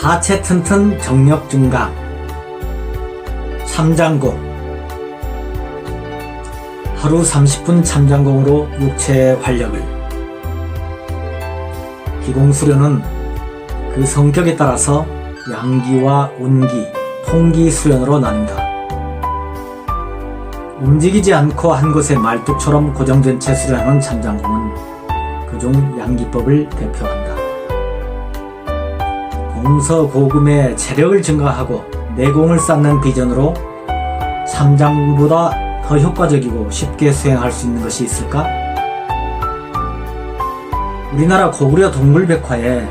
하체 튼튼 정력 증강. 참장공. 하루 30분 참장공으로 육체의 활력을. 기공수련은 그 성격에 따라서 양기와 운기, 통기 수련으로 나뉜다. 움직이지 않고 한 곳에 말뚝처럼 고정된 채 수련하는 참장공은 그중 양기법을 대표한다. 공서고금의 체력을 증가하고 내공을 쌓는 비전으로 참장보다 더 효과적이고 쉽게 수행할 수 있는 것이 있을까? 우리나라 고구려 동물백화에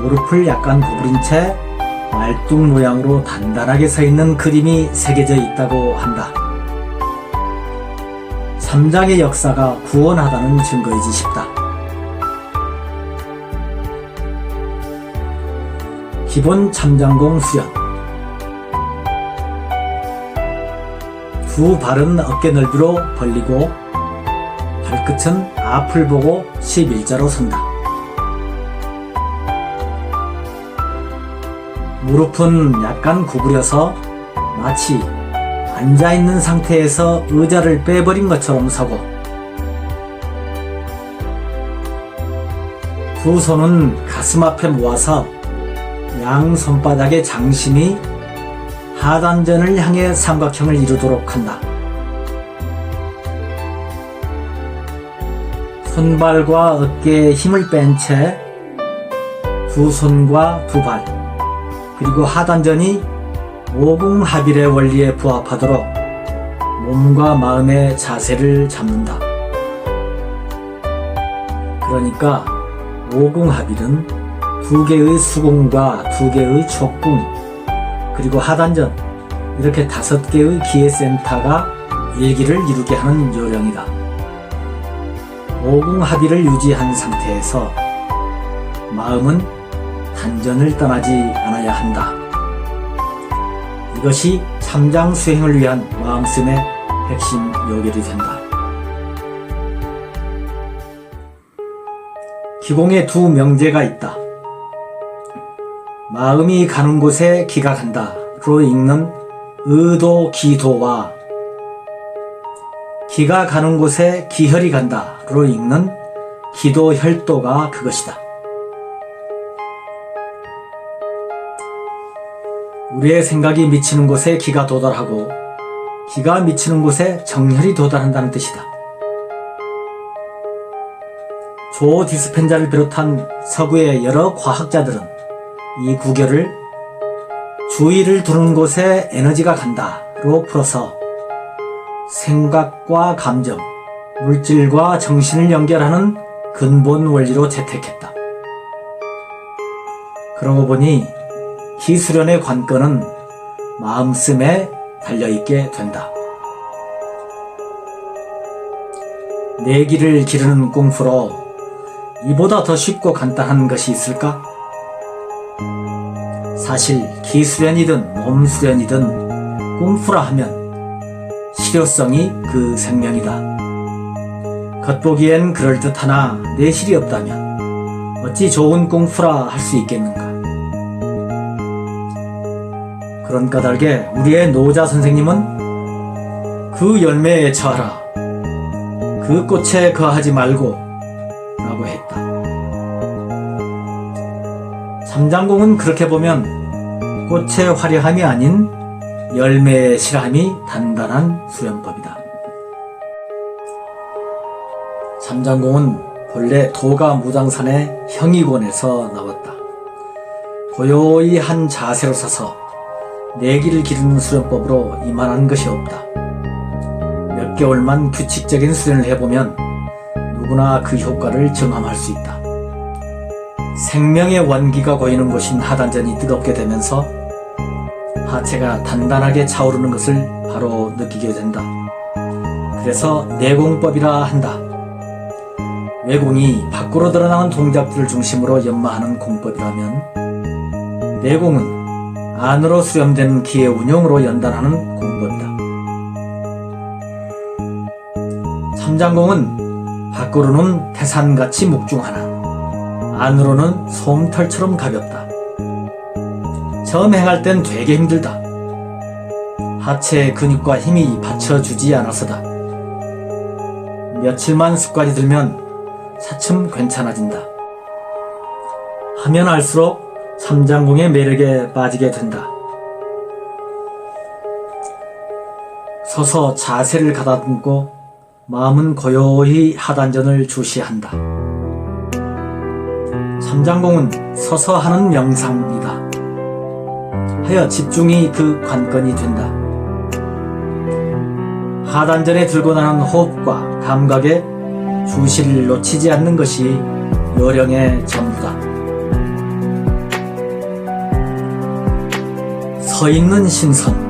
무릎을 약간 구부린 채 말뚝 모양으로 단단하게 서 있는 그림이 새겨져 있다고 한다. 참장의 역사가 구원하다는 증거이지 싶다. 기본 참장공 수련. 두 발은 어깨 넓이로 벌리고 발끝은 앞을 보고 11자로 선다. 무릎은 약간 구부려서 마치 앉아있는 상태에서 의자를 빼버린 것처럼 서고, 두 손은 가슴 앞에 모아서 양 손바닥의 장심이 하단전을 향해 삼각형을 이루도록 한다. 손발과 어깨에 힘을 뺀 채 두 손과 두 발, 그리고 하단전이 오궁합일의 원리에 부합하도록 몸과 마음의 자세를 잡는다. 그러니까 오궁합일은 두 개의 수궁과 두 개의 촉궁, 그리고 하단전, 이렇게 5개의 기회센터가 일기를 이루게 하는 요령이다. 오궁합일을 유지한 상태에서 마음은 단전을 떠나지 않아야 한다. 이것이 참장 수행을 위한 마음씀의 핵심 요결이 된다. 기공에 두 명제가 있다. 마음이 가는 곳에 기가 간다로 읽는 의도 기도와 기가 가는 곳에 기혈이 간다로 읽는 기도 혈도가 그것이다. 우리의 생각이 미치는 곳에 기가 도달하고 기가 미치는 곳에 정혈이 도달한다는 뜻이다. 조 디스펜자를 비롯한 서구의 여러 과학자들은 이 구결을 주의를 두는 곳에 에너지가 간다로 풀어서 생각과 감정, 물질과 정신을 연결하는 근본 원리로 채택했다. 그러고 보니 기수련의 관건은 마음씀에 달려있게 된다. 내기를 기르는功夫로 이보다 더 쉽고 간단한 것이 있을까? 사실 기수련이든 몸수련이든功夫라 하면 실효성이 그 생명이다. 겉보기엔 그럴듯하나 내실이 없다면 어찌 좋은功夫라 할 수 있겠는가? 그런 까닭에 우리의 노자 선생님은 그 열매에 처하라, 그 꽃에 거하지 말고 라고 했다. 참장공은 그렇게 보면 꽃의 화려함이 아닌 열매의 실함이 단단한 수련법이다. 참장공은 본래 도가 무당산의 형이곤에서 나왔다. 고요히 한 자세로 서서 내기를 기르는 수련법으로 이만한 것이 없다. 몇 개월만 규칙적인 수련을 해보면 누구나 그 효과를 증함할 수 있다. 생명의 원기가 고이는 곳인 하단전이 뜨겁게 되면서 하체가 단단하게 차오르는 것을 바로 느끼게 된다. 그래서 내공법이라 한다. 외공이 밖으로 드러나는 동작들을 중심으로 연마하는 공법이라면, 내공은 안으로 수렴된 기의 운용으로 연단하는 공법이다. 참장공은 밖으로는 태산같이 묵중하나 안으로는 솜털처럼 가볍다. 처음 행할 땐 되게 힘들다. 하체의 근육과 힘이 받쳐주지 않아서다. 며칠만 습관이 들면 차츰 괜찮아진다. 하면 할수록 삼장공의 매력에 빠지게 된다. 서서 자세를 가다듬고 마음은 고요히 하단전을 주시한다. 삼장공은 서서 하는 명상이다. 하여 집중이 그 관건이 된다. 하단전에 들고 나는 호흡과 감각에 주시를 놓치지 않는 것이 요령의 전부다. 서 있는 신선.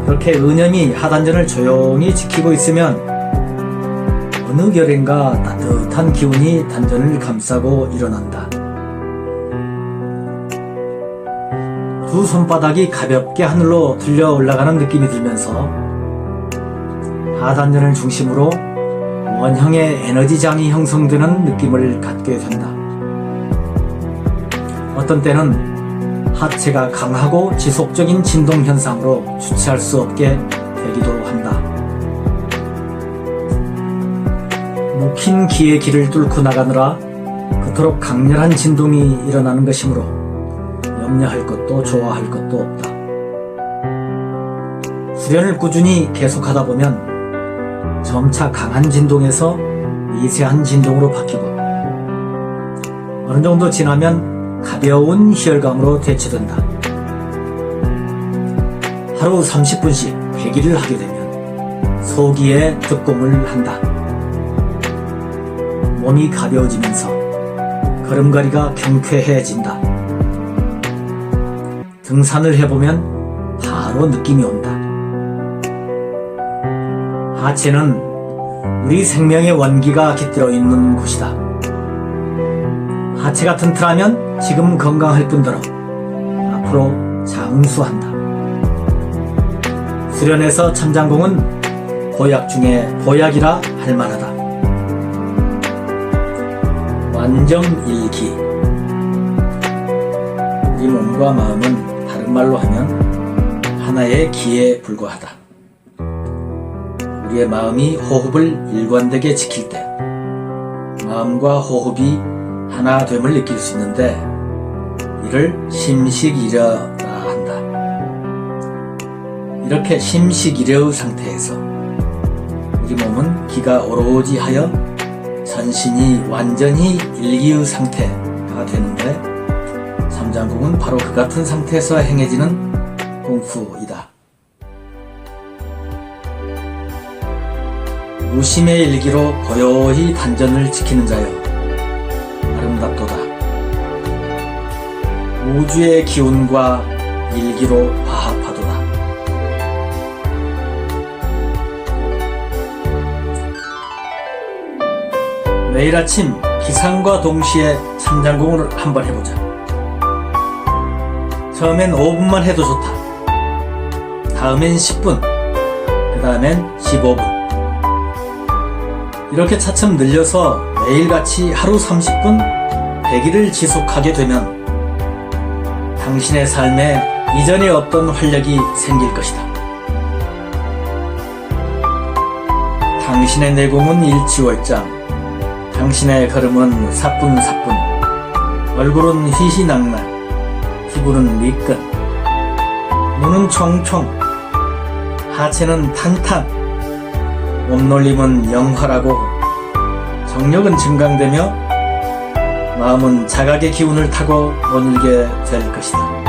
그렇게 은염이 하단전을 조용히 지키고 있으면 어느 결엔가 따뜻한 기운이 단전을 감싸고 일어난다. 두 손바닥이 가볍게 하늘로 들려 올라가는 느낌이 들면서 하단전을 중심으로 원형의 에너지장이 형성되는 느낌을 갖게 된다. 어떤 때는 하체가 강하고 지속적인 진동 현상으로 주체할 수 없게 되기도 한다. 묵힌 기의 길을 뚫고 나가느라 그토록 강렬한 진동이 일어나는 것이므로 염려할 것도 좋아할 것도 없다. 수련을 꾸준히 계속하다 보면 점차 강한 진동에서 미세한 진동으로 바뀌고 어느 정도 지나면 가벼운 희열감으로 대체된다. 하루 30분씩 100일을 하게 되면 소기에 득공을 한다. 몸이 가벼워지면서 걸음걸이가 경쾌해진다. 등산을 해보면 바로 느낌이 온다. 하체는 우리 생명의 원기가 깃들어 있는 곳이다. 하체가 튼튼하면 지금 건강할 뿐더러 앞으로 장수한다. 수련에서 참장공은 보약 중에 보약이라 할 만하다. 완정일기. 우리 몸과 마음은 다른 말로 하면 하나의 기에 불과하다. 우리의 마음이 호흡을 일관되게 지킬 때 마음과 호흡이 하나됨을 느낄 수 있는데 이를 심식이려라 한다. 이렇게 심식이려의 상태에서 우리 몸은 기가 오로지 하여 전신이 완전히 일기의 상태가 되는데 삼장공은 바로 그 같은 상태에서 행해지는功夫이다. 무심의 일기로 고요히 단전을 지키는 자여 아름답도다. 우주의 기운과 일기로 화합하도다. 매일 아침 기상과 동시에 삼장공을 한번 해보자. 처음엔 5분만 해도 좋다. 다음엔 10분, 그 다음엔 15분. 이렇게 차츰 늘려서 매일같이 하루 30분 100일을 지속하게 되면 당신의 삶에 이전에 없던 활력이 생길 것이다. 당신의 내공은 일치월장, 당신의 걸음은 사뿐사뿐, 얼굴은 휘휘낙낙, 피부는 미끈, 눈은 총총, 하체는 탄탄, 몸놀림은 영활하고 정력은 증강되며 마음은 자각의 기운을 타고 거닐게 될 것이다.